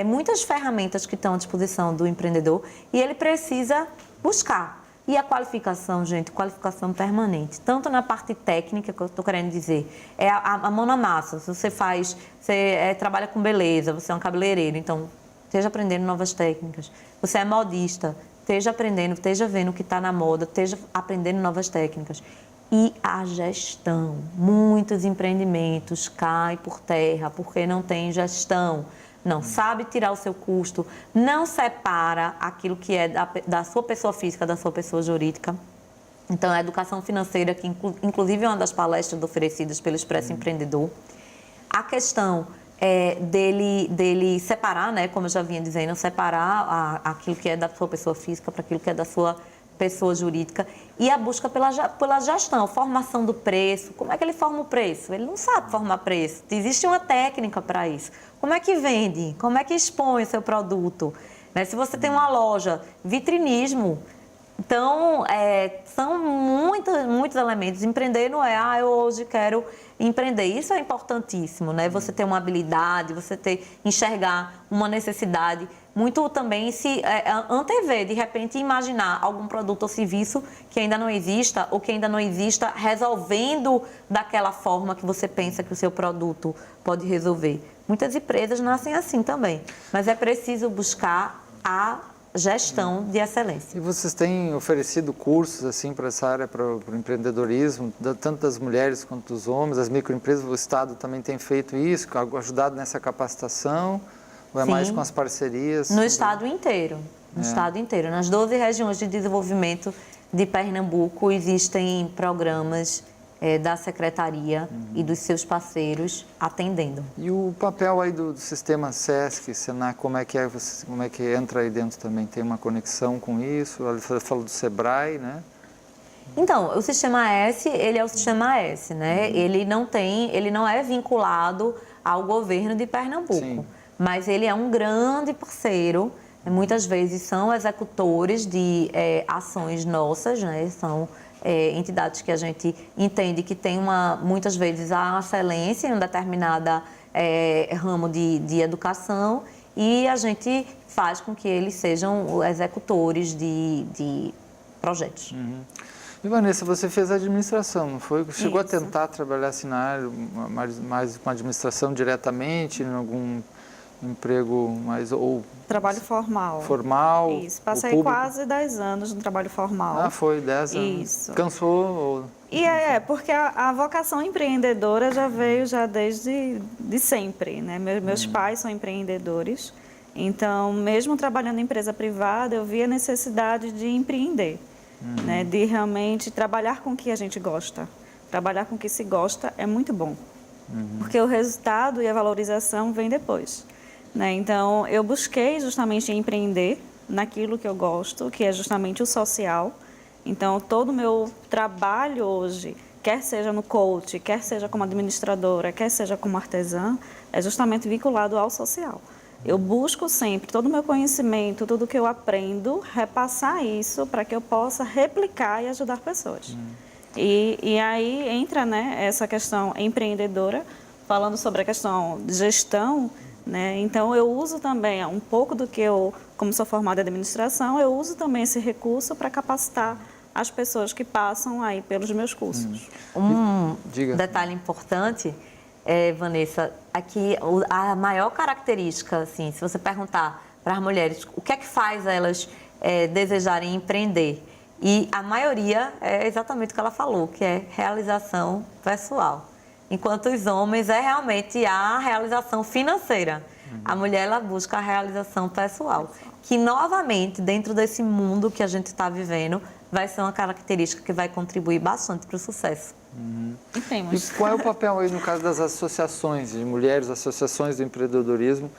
muitas ferramentas que estão à disposição do empreendedor e ele precisa buscar. E a qualificação, gente, qualificação permanente, tanto na parte técnica, que eu estou querendo dizer, é a mão na massa. Se você trabalha com beleza, você é um cabeleireiro, então esteja aprendendo novas técnicas. Você é modista, esteja aprendendo, esteja vendo o que está na moda, esteja aprendendo novas técnicas. E a gestão, muitos empreendimentos caem por terra porque não tem gestão. Não sabe tirar o seu custo, não separa aquilo que é da sua pessoa física, da sua pessoa jurídica. Então, a educação financeira, que inclusive é uma das palestras oferecidas pelo Expresso Empreendedor. A questão dele separar, né, como eu já vinha dizendo, separar aquilo que é da sua pessoa física para aquilo que é da sua pessoa jurídica, e a busca pela gestão, formação do preço. Como é que ele forma o preço? Ele não sabe formar preço. Existe uma técnica para isso. Como é que vende? Como é que expõe o seu produto? Né? Se você tem uma loja, vitrinismo. Então, são muitos elementos. Empreender não é, eu hoje quero empreender. Isso é importantíssimo, né? Você ter uma habilidade, você enxergar uma necessidade. Muito também se antever, de repente imaginar algum produto ou serviço que ainda não exista ou que ainda não exista resolvendo daquela forma que você pensa que o seu produto pode resolver. Muitas empresas nascem assim também, mas é preciso buscar a gestão de excelência. E vocês têm oferecido cursos assim para essa área, para o empreendedorismo, tanto das mulheres quanto dos homens, as microempresas, o Estado também tem feito isso, ajudado nessa capacitação? Ou é Sim, mais com as parcerias? No estado inteiro. No estado inteiro. Nas 12 regiões de desenvolvimento de Pernambuco existem programas da Secretaria e dos seus parceiros atendendo. E o papel aí do sistema SESC, Senac, como é que entra aí dentro também? Tem uma conexão com isso? Você falou do SEBRAE, né? Então, o Sistema S, ele é o Sistema S, né? Ele não é vinculado ao governo de Pernambuco. Sim. Mas ele é um grande parceiro, muitas vezes são executores de ações nossas, né? São entidades que a gente entende que tem muitas vezes a excelência em um determinado ramo de educação e a gente faz com que eles sejam executores de projetos. E Vanessa, você fez administração, não foi? Chegou Isso. a tentar trabalhar assim na área, mais com administração diretamente, em algum emprego mais ou Trabalho formal. formal? Isso, o passei público? quase 10 anos no trabalho formal. Ah, foi 10 anos. Isso. Cansou? Ou... E porque a vocação empreendedora já veio já desde de sempre, né? Meus pais são empreendedores, então, mesmo trabalhando em empresa privada, eu vi a necessidade de empreender, né? De realmente trabalhar com o que a gente gosta. Trabalhar com o que se gosta é muito bom, porque o resultado e a valorização vem depois, né? Então, eu busquei justamente empreender naquilo que eu gosto, que é justamente o social. Então, todo o meu trabalho hoje, quer seja no coach, quer seja como administradora, quer seja como artesã, é justamente vinculado ao social. Eu busco sempre todo o meu conhecimento, tudo que eu aprendo, repassar isso para que eu possa replicar e ajudar pessoas. E aí entra, né, essa questão empreendedora, falando sobre a questão de gestão, né? Então, eu uso também um pouco do que eu, como sou formada em administração, eu uso também esse recurso para capacitar as pessoas que passam aí pelos meus cursos. Diga. Detalhe importante, Vanessa, aqui a maior característica, assim, se você perguntar para as mulheres o que é que faz elas desejarem empreender, e a maioria é exatamente o que ela falou, que é realização pessoal. Enquanto os homens é realmente a realização financeira. A mulher, ela busca a realização pessoal, que novamente, dentro desse mundo que a gente está vivendo, vai ser uma característica que vai contribuir bastante para o sucesso. E temos. E qual é o papel aí no caso das associações de mulheres, associações do empreendedorismo,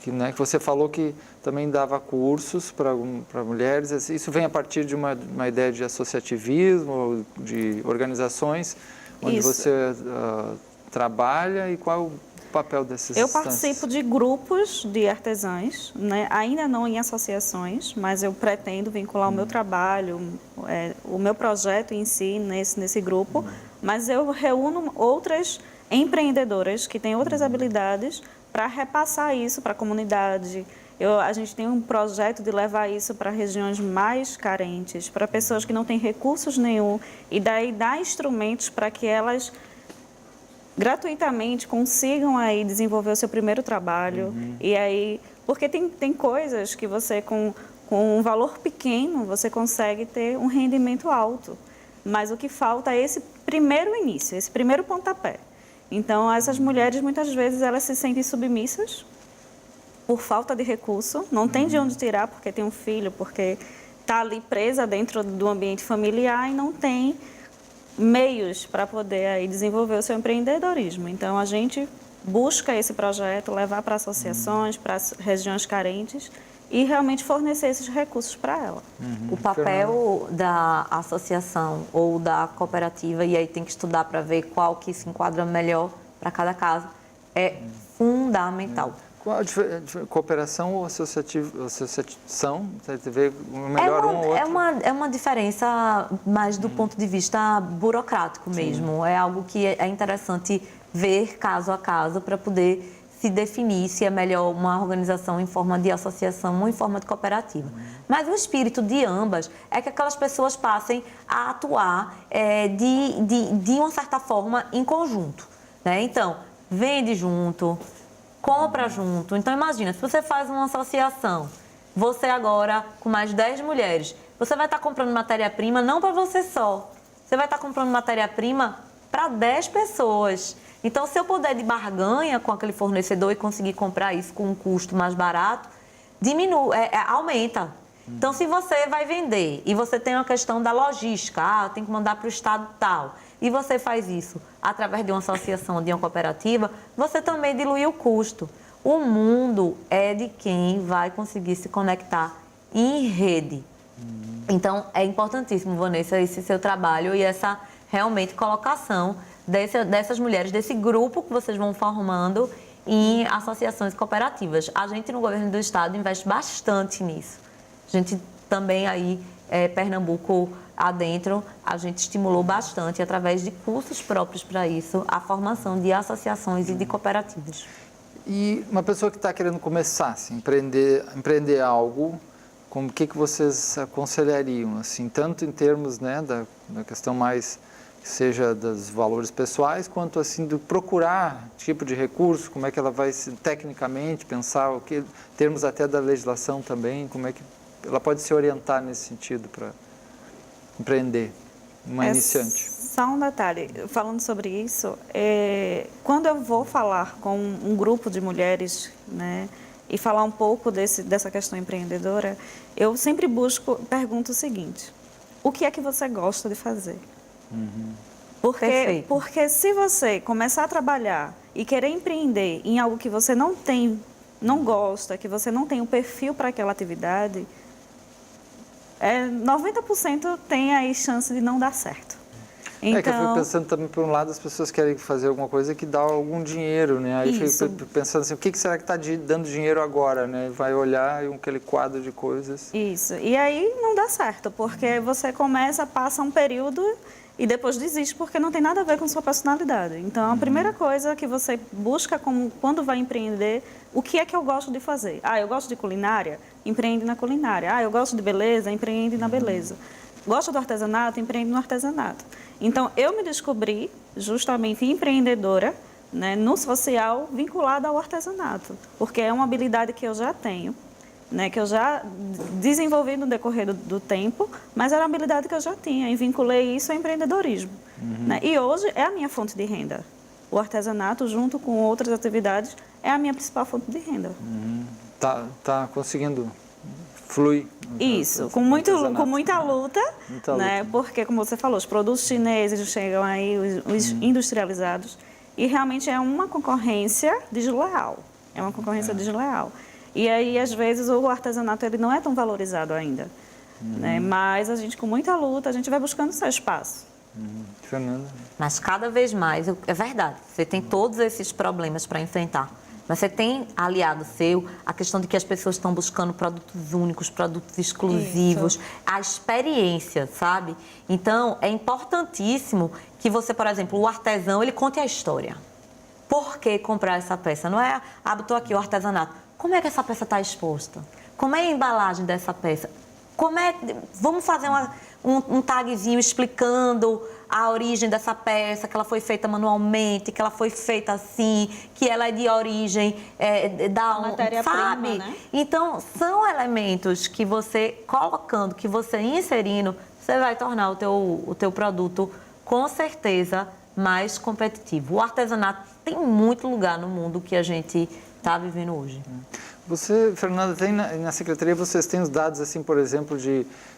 que você falou que também dava cursos para mulheres, isso vem a partir de uma ideia de associativismo, de organizações, onde Isso. você trabalha, e qual é o papel dessas Eu instâncias? participo de grupos de artesãs, né? Ainda não em associações, mas eu pretendo vincular o meu trabalho, o meu projeto em si nesse grupo, mas eu reúno outras empreendedoras que têm outras habilidades para repassar isso para a comunidade. A gente tem um projeto de levar isso para regiões mais carentes, para pessoas que não têm recursos nenhum, e daí dar instrumentos para que elas gratuitamente consigam aí desenvolver o seu primeiro trabalho. E aí, porque tem coisas que você com um valor pequeno você consegue ter um rendimento alto, mas o que falta é esse primeiro início, esse primeiro pontapé. Então, essas mulheres muitas vezes elas se sentem submissas por falta de recurso, não tem de onde tirar porque tem um filho, porque está ali presa dentro do ambiente familiar e não tem meios para poder aí desenvolver o seu empreendedorismo. Então, a gente busca esse projeto, levar para associações, para as regiões carentes e realmente fornecer esses recursos para ela. O papel da associação ou da cooperativa, e aí tem que estudar para ver qual que se enquadra melhor para cada caso, é fundamental. Qual a cooperação ou associação? Você vê melhor um ou outro? É uma diferença mais do ponto de vista burocrático mesmo. É algo que é interessante ver caso a caso para poder se definir se é melhor uma organização em forma de associação ou em forma de cooperativa. Mas o espírito de ambas é que aquelas pessoas passem a atuar de uma certa forma em conjunto, né? Então, vende junto, compra junto. Então, imagina, se você faz uma associação, você agora com mais 10 mulheres, você vai estar comprando matéria-prima não para você só, você vai estar comprando matéria-prima para 10 pessoas. Então, se eu puder de barganha com aquele fornecedor e conseguir comprar isso com um custo mais barato, aumenta. Então, se você vai vender e você tem uma questão da logística, tem que mandar para o estado tal, e você faz isso através de uma associação, de uma cooperativa, você também dilui o custo. O mundo é de quem vai conseguir se conectar em rede. Então, é importantíssimo, Vanessa, esse seu trabalho e essa realmente colocação dessas mulheres, desse grupo que vocês vão formando em associações cooperativas. A gente no governo do estado investe bastante nisso. A gente também aí, Pernambuco adentro, a gente estimulou bastante, através de cursos próprios para isso, a formação de associações e de cooperativas. E uma pessoa que está querendo começar, assim, empreender algo, como que vocês aconselhariam, assim, tanto em termos, né, da questão mais que seja dos valores pessoais, quanto assim do procurar tipo de recurso, como é que ela vai tecnicamente pensar, o que, em termos até da legislação também, como é que ela pode se orientar nesse sentido para empreender, uma iniciante. Só um detalhe, falando sobre isso, quando eu vou falar com um grupo de mulheres, né, e falar um pouco dessa questão empreendedora, eu sempre pergunto o seguinte: o que é que você gosta de fazer? Porque se você começar a trabalhar e querer empreender em algo que você não gosta, que você não tem um perfil para aquela atividade, 90% tem aí chance de não dar certo. Então, que eu fui pensando também, por um lado, as pessoas querem fazer alguma coisa que dá algum dinheiro, né? Aí eu fico pensando assim, o que será que está dando dinheiro agora, né? Vai olhar aquele quadro de coisas. Isso, e aí não dá certo, porque você passa um período e depois desiste porque não tem nada a ver com sua personalidade. Então, a primeira coisa que você busca quando vai empreender, o que é que eu gosto de fazer? Eu gosto de culinária? Empreende na culinária. Eu gosto de beleza? Empreende na beleza. Gosto do artesanato? Empreende no artesanato. Então, eu me descobri justamente empreendedora, né, no social vinculada ao artesanato, porque é uma habilidade que eu já tenho, né, que eu já desenvolvi no decorrer do tempo, mas era uma habilidade que eu já tinha e vinculei isso ao empreendedorismo. Né? E hoje é a minha fonte de renda. O artesanato, junto com outras atividades, é a minha principal fonte de renda. Tá conseguindo fluir. Isso, com muita luta, né? Porque, como você falou, os produtos chineses chegam aí, os industrializados, e realmente é uma concorrência desleal. É uma concorrência desleal. E aí, às vezes, o artesanato ele não é tão valorizado ainda. Né? Mas a gente, com muita luta, a gente vai buscando seu espaço. Fernanda? Mas cada vez mais, é verdade, você tem todos esses problemas para enfrentar. Mas você tem aliado seu a questão de que as pessoas estão buscando produtos únicos, produtos exclusivos, isso, a experiência, sabe? Então, é importantíssimo que você, por exemplo, o artesão, ele conte a história. Por que comprar essa peça? Não é, botou aqui o artesanato. Como é que essa peça está exposta? Como é a embalagem dessa peça? Vamos fazer um tagzinho explicando a origem dessa peça, que ela foi feita manualmente, que ela foi feita assim, que ela é de origem da matéria-prima, né? Então, são elementos que você colocando, que você inserindo, você vai tornar o teu produto, com certeza, mais competitivo. O artesanato tem muito lugar no mundo que a gente está vivendo hoje. Você, Fernanda, tem na Secretaria, vocês têm os dados, assim, por exemplo,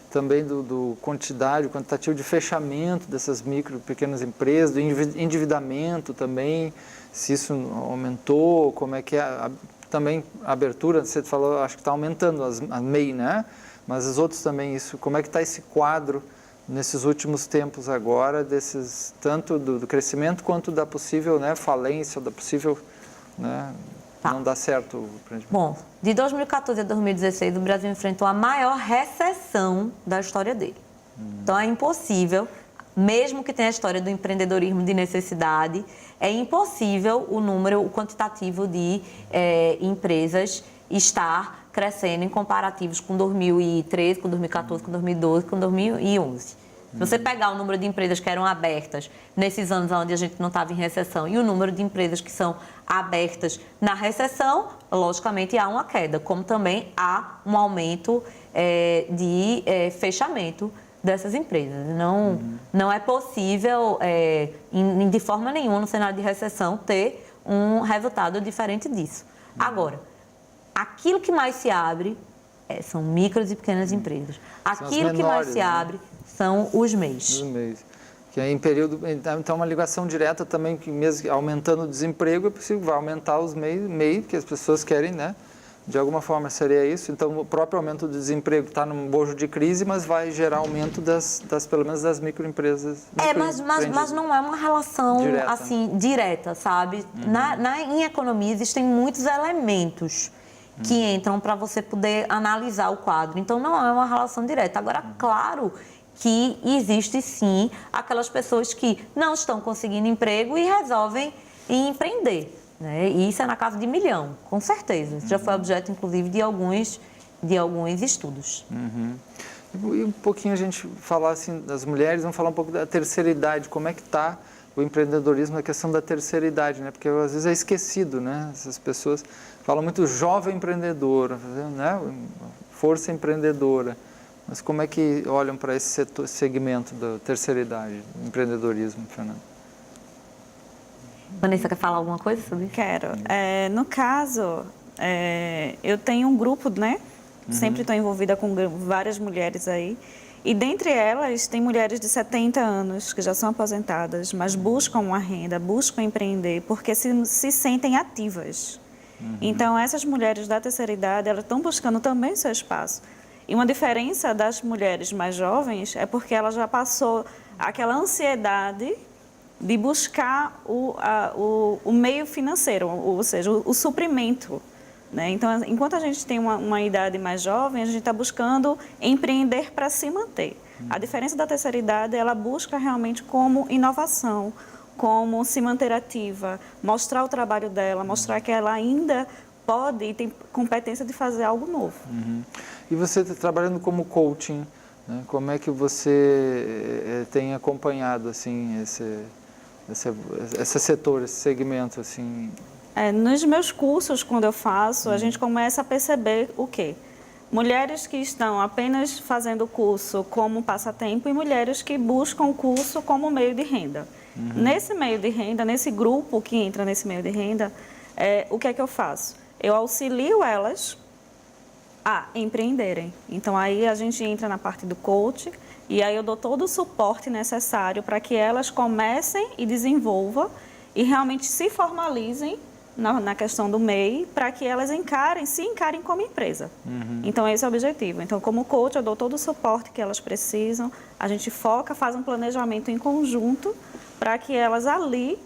também do quantitativo de fechamento dessas micro e pequenas empresas, do endividamento também, se isso aumentou, como é que é também a abertura, você falou, acho que está aumentando a MEI, né? Mas os outros também, como é que está esse quadro nesses últimos tempos agora, tanto do crescimento quanto da possível, né, falência, da possível, né, não dá certo. Bom, de 2014 a 2016, o Brasil enfrentou a maior recessão da história dele. Então, é impossível, mesmo que tenha a história do empreendedorismo de necessidade, é impossível o quantitativo de empresas estar crescendo em comparativos com 2013, com 2014, com 2012, com 2011. Se você pegar o número de empresas que eram abertas nesses anos onde a gente não estava em recessão e o número de empresas que são abertas na recessão, logicamente há uma queda, como também há um aumento de fechamento dessas empresas. Não é possível, de forma nenhuma, no cenário de recessão, ter um resultado diferente disso. Agora, aquilo que mais se abre são micros e pequenas empresas. Aquilo que mais se abre são os MEIs. Que é em período, então uma ligação direta também, que mesmo aumentando o desemprego, é possível, vai aumentar os MEI, que as pessoas querem, né? De alguma forma seria isso. Então o próprio aumento do desemprego está num bojo de crise, mas vai gerar aumento pelo menos das microempresas. Mas não é uma relação direta, assim, direta, sabe? Em economia existem muitos elementos que entram para você poder analisar o quadro. Então não é uma relação direta. Agora, claro que existe sim aquelas pessoas que não estão conseguindo emprego e resolvem empreender, né? E isso é na casa de milhão, com certeza. Isso já foi objeto, inclusive, de alguns de alguns estudos. E um pouquinho a gente falar assim das mulheres, vamos falar um pouco da terceira idade, como é que está o empreendedorismo na questão da terceira idade, né? Porque às vezes é esquecido, né? Essas pessoas falam muito jovem empreendedor, né? Força empreendedora, mas como é que olham para esse segmento da terceira idade, do empreendedorismo, Fernanda? Vanessa, quer falar alguma coisa sobre isso? Quero. No caso, eu tenho um grupo, né? Sempre estou envolvida com várias mulheres aí. E dentre elas, tem mulheres de 70 anos que já são aposentadas, mas buscam uma renda, buscam empreender, porque se sentem ativas. Então, essas mulheres da terceira idade, elas estão buscando também seu espaço. E uma diferença das mulheres mais jovens é porque ela já passou aquela ansiedade de buscar o meio financeiro, ou seja, o suprimento. Né? Então, enquanto a gente tem uma idade mais jovem, a gente está buscando empreender para se manter. A diferença da terceira idade, ela busca realmente como inovação, como se manter ativa, mostrar o trabalho dela, mostrar que ela ainda pode e tem competência de fazer algo novo. E você está trabalhando como coaching, né? Como é que você tem acompanhado assim, esse setor, esse segmento? Assim? Nos meus cursos, quando eu faço, a gente começa a perceber o quê? Mulheres que estão apenas fazendo o curso como passatempo e mulheres que buscam o curso como meio de renda. Nesse meio de renda, nesse grupo que entra nesse meio de renda, o que é que eu faço? Eu auxilio elas a empreenderem. Então, aí a gente entra na parte do coach e aí eu dou todo o suporte necessário para que elas comecem e desenvolvam e realmente se formalizem na questão do MEI, para que elas se encarem como empresa. Então, esse é o objetivo. Então, como coach, eu dou todo o suporte que elas precisam, a gente foca, faz um planejamento em conjunto, para que elas ali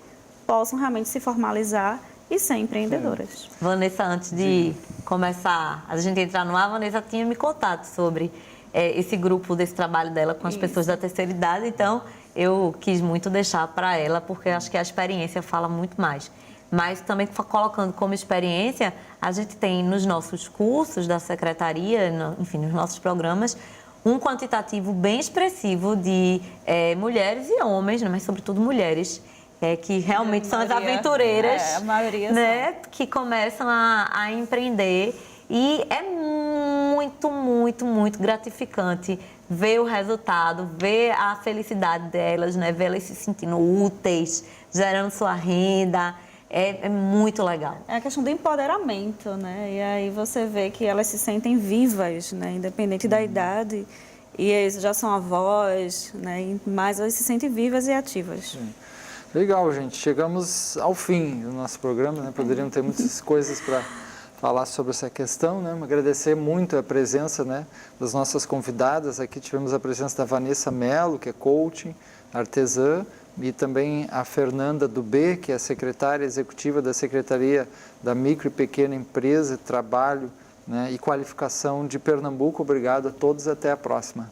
possam realmente se formalizar e ser empreendedoras. Vanessa, antes de começar a gente entrar no ar, a Vanessa tinha me contado sobre esse grupo, desse trabalho dela com as pessoas da terceira idade, então eu quis muito deixar para ela, porque acho que a experiência fala muito mais. Mas também colocando como experiência, a gente tem nos nossos cursos da secretaria, enfim, nos nossos programas, um quantitativo bem expressivo de mulheres e homens, mas sobretudo mulheres, que realmente são as aventureiras, a maioria né, que começam a empreender. E é muito, muito, muito gratificante ver o resultado, ver a felicidade delas, né, ver elas se sentindo úteis, gerando sua renda. É muito legal. É a questão do empoderamento, né? E aí você vê que elas se sentem vivas, né? Independente da idade. E eles já são avós, né? Mas elas se sentem vivas e ativas. Sim. Legal, gente. Chegamos ao fim do nosso programa, né? Poderíamos ter muitas coisas para falar sobre essa questão, né? Agradecer muito a presença, né, das nossas convidadas. Aqui tivemos a presença da Vanessa Mello, que é coaching, artesã, e também a Fernanda Dubé, que é a secretária executiva da Secretaria da Micro e Pequena Empresa, Trabalho, né, e Qualificação de Pernambuco. Obrigado a todos, até a próxima.